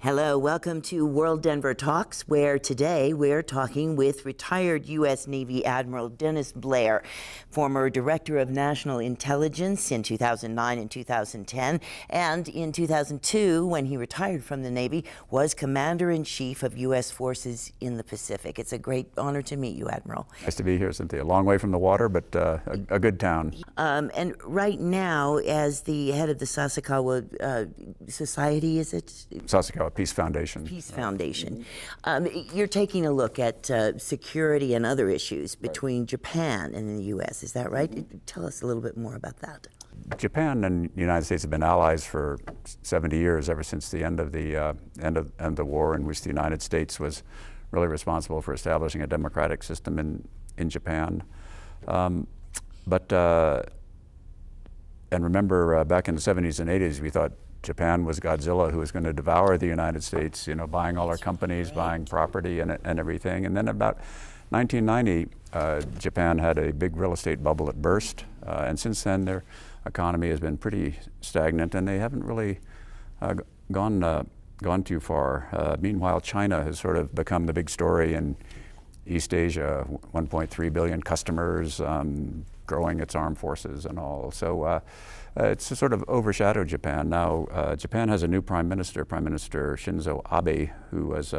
Hello, welcome to WorldDenver Talks, where today we're talking with retired U.S. Navy Admiral Dennis Blair, former Director of National Intelligence in 2009 and 2010, and in 2002, when he retired from the Navy, was Commander-in-Chief of U.S. Forces in the Pacific. It's a great honor to meet you, Admiral. Nice to be here, Cynthia. A long way from the water, but a good town. And right now, as the head of the Sasakawa Society, is it? Sasakawa Peace Foundation. Peace Foundation. You're taking a look at security and other issues between Japan and the U.S., is that right? Tell us a little bit more about that. Japan and the United States have been allies for 70 years, ever since the end of the war, in which the United States was really responsible for establishing a democratic system in Japan. And remember, back in the 70s and 80s, we thought Japan was Godzilla who was going to devour the United States, you know, buying all our companies, buying property and everything. And then about 1990, Japan had a big real estate bubble that burst. And since then, their economy has been pretty stagnant, and they haven't really gone too far. Meanwhile, China has sort of become the big story in East Asia, 1.3 billion customers, growing its armed forces and all. So it's sort of overshadowed Japan. Now, Japan has a new Prime Minister Shinzo Abe, who was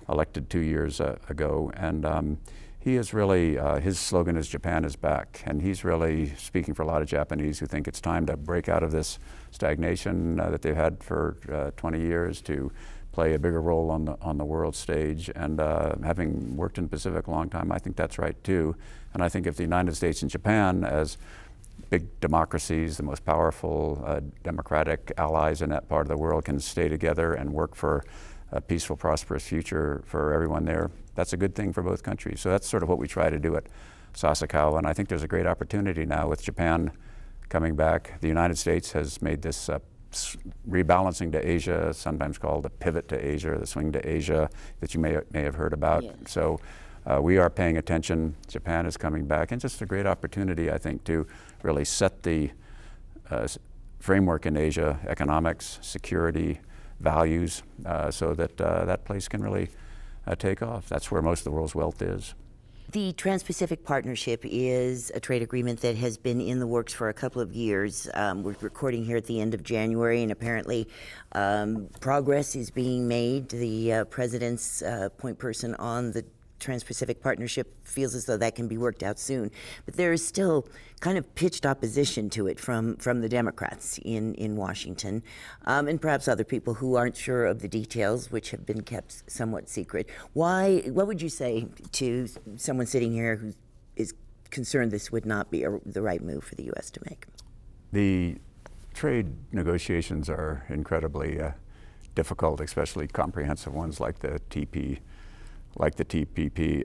elected 2 years ago. And he is really, his slogan is "Japan is back." And he's really speaking for a lot of Japanese who think it's time to break out of this stagnation that they've had for 20 years to play a bigger role on the world stage. And having worked in the Pacific a long time, I think that's right too. And I think if the United States and Japan, as big democracies, the most powerful democratic allies in that part of the world, can stay together and work for a peaceful, prosperous future for everyone there, that's a good thing for both countries. So that's sort of what we try to do at Sasakawa. And I think there's a great opportunity now with Japan coming back. The United States has made this rebalancing to Asia, sometimes called a pivot to Asia, or the swing to Asia, that you may have heard about. Yes. So we are paying attention. Japan is coming back, and just a great opportunity, I think, to really set the framework in Asia: economics, security, values, so that that place can really take off. That's where most of the world's wealth is. The Trans-Pacific Partnership is a trade agreement that has been in the works for a couple of years. We're recording here at the end of January, and apparently progress is being made. The president's point person on the Trans-Pacific Partnership feels as though that can be worked out soon. But there is still kind of pitched opposition to it from the Democrats in Washington, and perhaps other people who aren't sure of the details, which have been kept somewhat secret. What would you say to someone sitting here who is concerned this would not be the right move for the U.S. to make? The trade negotiations are incredibly difficult, especially comprehensive ones like the TPP,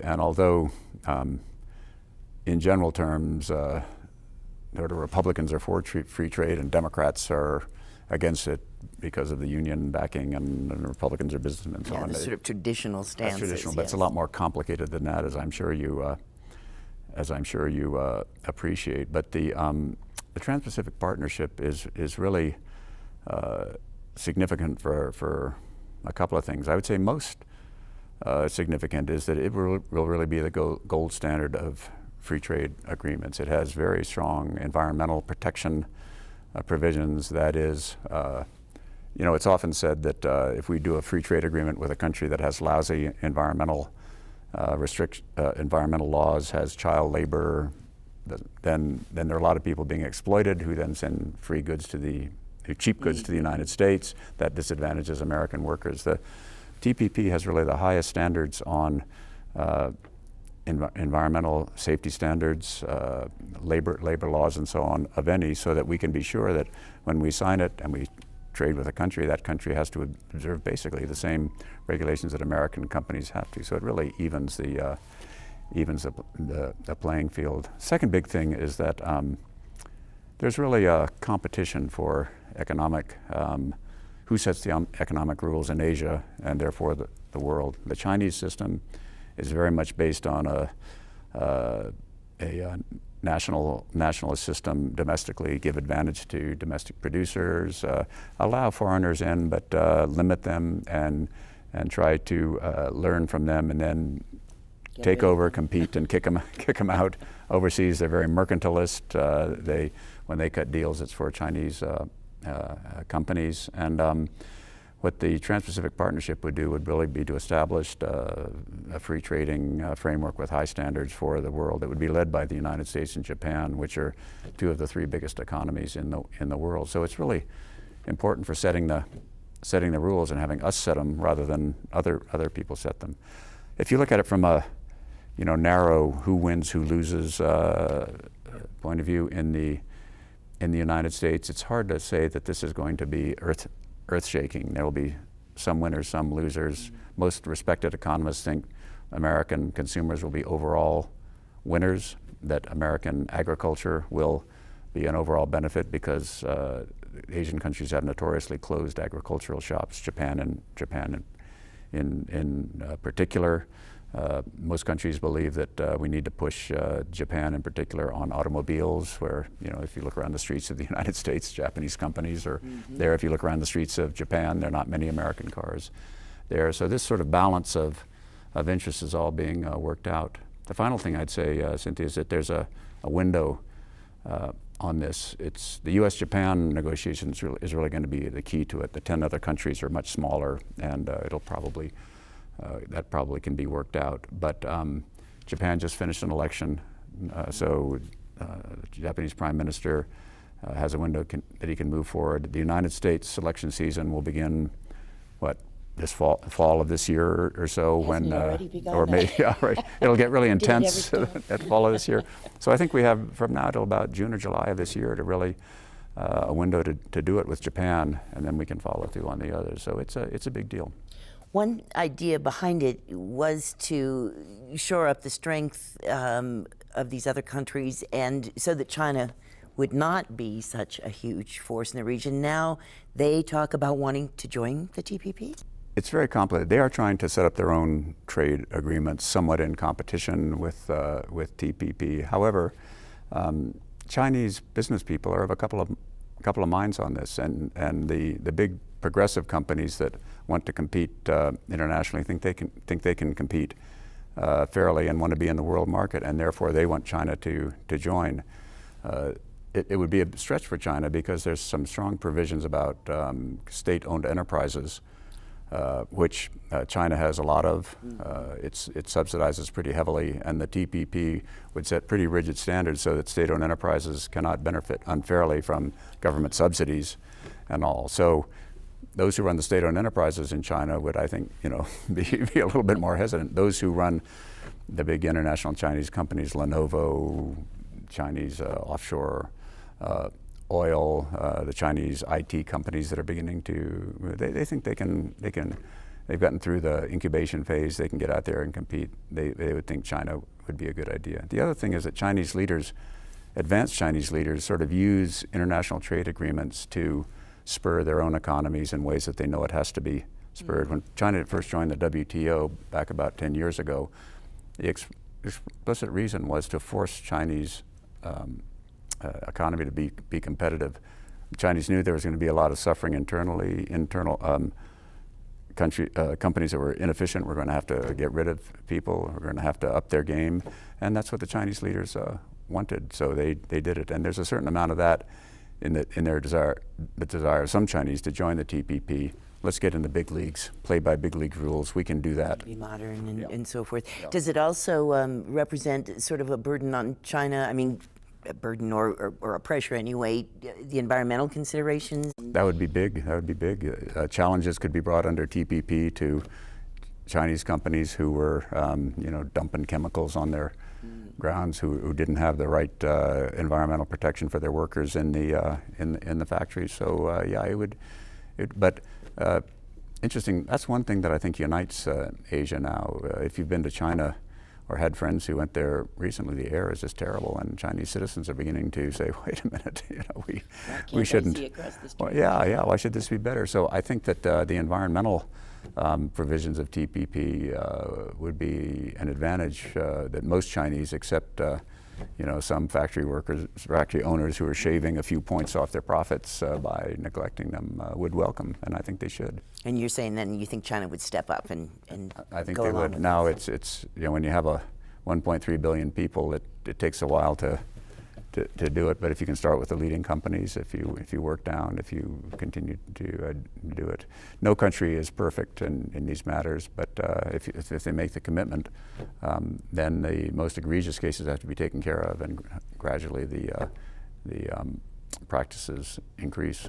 and although in general terms the Republicans are for free trade and Democrats are against it because of the union backing, and the Republicans are businessmen and so on. The sort of traditional stances. That's traditional, yes. But it's a lot more complicated than that, as I'm sure you appreciate. But the Trans-Pacific Partnership is really significant for a couple of things. I would say most significant is that it will really be the gold standard of free trade agreements. It has very strong environmental protection provisions. That is, you know, it's often said that if we do a free trade agreement with a country that has lousy environmental environmental laws, has child labor, then there are a lot of people being exploited who then send cheap goods to the United States. That disadvantages American workers. The TPP has really the highest standards on environmental safety standards, labor laws and so on of any, so that we can be sure that when we sign it and we trade with a country, that country has to observe basically the same regulations that American companies have to. So it really evens the playing field. Second big thing is that there's really a competition for economic who sets the economic rules in Asia, and therefore the world. The Chinese system is very much based on a nationalist system domestically, give advantage to domestic producers, allow foreigners in, but limit them and try to learn from them, and then take over, compete, and kick them out. Overseas, they're very mercantilist. When they cut deals, it's for Chinese companies. And what the Trans-Pacific Partnership would do would really be to establish a free trading framework with high standards for the world. It would be led by the United States and Japan, which are two of the three biggest economies in the world. So it's really important for setting the rules and having us set them rather than other people set them. If you look at it from a narrow who wins, who loses point of view in the United States, it's hard to say that this is going to be earth-shaking. There will be some winners, some losers. Most respected economists think American consumers will be overall winners, that American agriculture will be an overall benefit because Asian countries have notoriously closed agricultural shops, Japan in particular. Most countries believe that we need to push Japan in particular on automobiles, where, if you look around the streets of the United States, Japanese companies are there. If you look around the streets of Japan, there are not many American cars there. So this sort of balance of interests is all being worked out. The final thing I'd say, Cynthia, is that there's a window on this. It's the U.S.-Japan negotiations is really going to be the key to it. The 10 other countries are much smaller, and it'll probably that probably can be worked out. But Japan just finished an election, so the Japanese Prime Minister has a window that he can move forward. The United States election season will begin, this fall of this year or so, Hasn't it already begun? or maybe right. It'll get really intense at fall of this year. So I think we have from now till about June or July of this year to really a window to do it with Japan, and then we can follow through on the others. So it's a big deal. One idea behind it was to shore up the strength of these other countries, and so that China would not be such a huge force in the region. Now they talk about wanting to join the TPP? It's very complicated. They are trying to set up their own trade agreements, somewhat in competition with TPP. However, Chinese business people are of a couple of minds on this, and the big progressive companies that want to compete internationally think they can compete fairly and want to be in the world market, and therefore they want China to join. It would be a stretch for China because there's some strong provisions about state-owned enterprises, which China has a lot of. It subsidizes pretty heavily, and the TPP would set pretty rigid standards so that state-owned enterprises cannot benefit unfairly from government subsidies and all. So those who run the state-owned enterprises in China would, I think, be a little bit more hesitant. Those who run the big international Chinese companies, Lenovo, Chinese offshore oil, the Chinese IT companies that are beginning to, they think they've gotten through the incubation phase, they can get out there and compete. They would think China would be a good idea. The other thing is that Chinese leaders, advanced Chinese leaders, sort of use international trade agreements to spur their own economies in ways that they know it has to be spurred. When China first joined the WTO back about 10 years ago, the explicit reason was to force Chinese economy to be competitive. The Chinese knew there was going to be a lot of suffering internally. Companies that were inefficient were going to have to get rid of people, were going to have to up their game, and that's what the Chinese leaders wanted. So they did it, and there's a certain amount of that in their desire of some Chinese to join the TPP. Let's get in the big leagues, play by big league rules. We can do that. Be modern and so forth. Does it also represent sort of a burden on China? I mean, a burden or a pressure anyway, the environmental considerations? That would be big. That would be big. Challenges could be brought under TPP to Chinese companies who were, dumping chemicals on their grounds, who didn't have the right environmental protection for their workers in the factories. So it would. But interesting. That's one thing that I think unites Asia now. If you've been to China or had friends who went there recently. The air is just terrible, and Chinese citizens are beginning to say, "Wait a minute, we shouldn't." Well, yeah. Why should this be better? So I think that the environmental provisions of TPP would be an advantage that most Chinese, except some factory workers, factory owners who are shaving a few points off their profits by neglecting them, would welcome, and I think they should. And you're saying then you think China would step up and I think go they along would. with Now this? it's when you have a 1.3 billion people, it takes a while to do it. But if you can start with the leading companies, if you work down, if you continue to do it, no country is perfect in these matters. But if they make the commitment, then the most egregious cases have to be taken care of, and gradually the practices increase.